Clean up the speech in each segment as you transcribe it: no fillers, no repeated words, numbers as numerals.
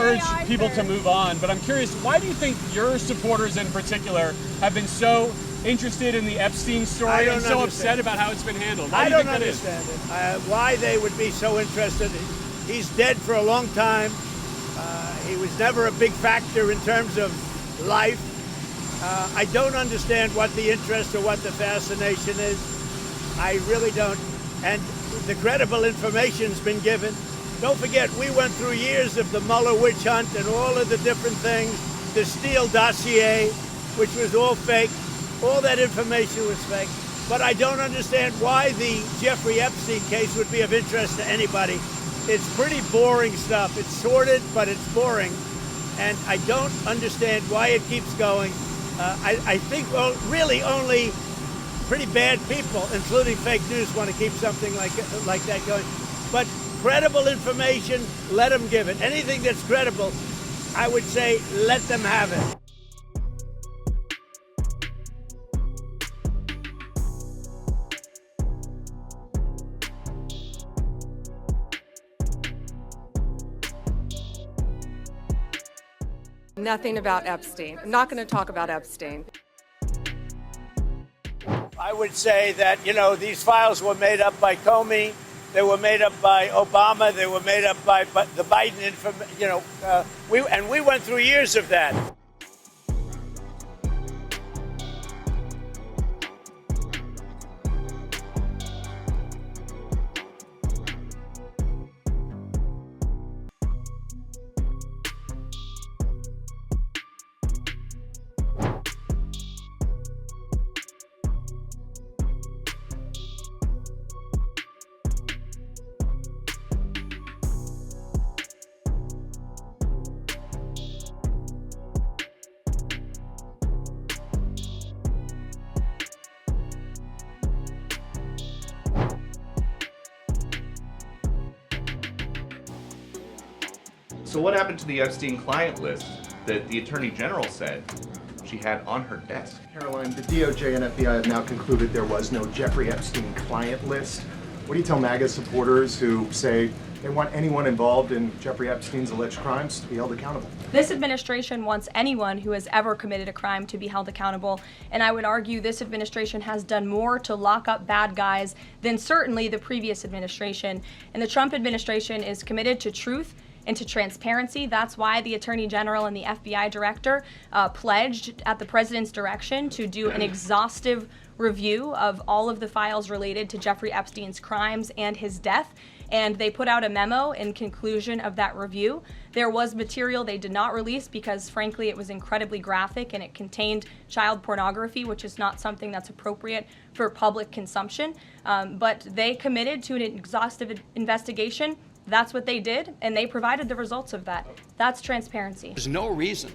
urge people to move on, but I'm curious, why do you think your supporters in particular have been so interested in the Epstein story and so upset about how it's been handled? I don't understand it. Why they would be so interested. He's dead for a long time. He was never a big factor in terms of life. I don't understand what the interest or what the fascination is. I really don't. And the credible information's been given. Don't forget, we went through years of the Mueller witch hunt and all of the different things, the Steele dossier, which was all fake. All that information was fake. But I don't understand why the Jeffrey Epstein case would be of interest to anybody. It's pretty boring stuff. It's sordid, but it's boring. And I don't understand why it keeps going. I think really only pretty bad people, including fake news, want to keep something like that going. But credible information, let them give it. Anything that's credible, I would say let them have it. Nothing about Epstein. I'm not going to talk about Epstein. I would say that, these files were made up by Comey. They were made up by Obama. They were made up by the Biden, we went through years of that. So what happened to the Epstein client list that the Attorney General said she had on her desk? Caroline, the DOJ and FBI have now concluded there was no Jeffrey Epstein client list. What do you tell MAGA supporters who say they want anyone involved in Jeffrey Epstein's alleged crimes to be held accountable? This administration wants anyone who has ever committed a crime to be held accountable, and I would argue this administration has done more to lock up bad guys than certainly the previous administration. And the Trump administration is committed to truth and to transparency. That's why the Attorney General and the FBI Director pledged at the President's direction to do an exhaustive review of all of the files related to Jeffrey Epstein's crimes and his death. And they put out a memo in conclusion of that review. There was material they did not release because, frankly, it was incredibly graphic and it contained child pornography, which is not something that's appropriate for public consumption. But they committed to an exhaustive investigation. That's what they did, and they provided the results of that. That's transparency. There's no reason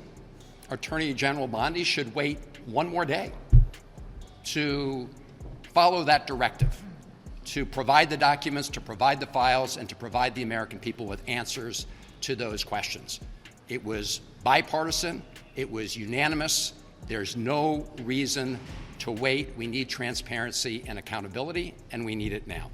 Attorney General Bondi should wait one more day to follow that directive, to provide the documents, to provide the files, and to provide the American people with answers to those questions. It was bipartisan, it was unanimous. There's no reason to wait. We need transparency and accountability, and we need it now.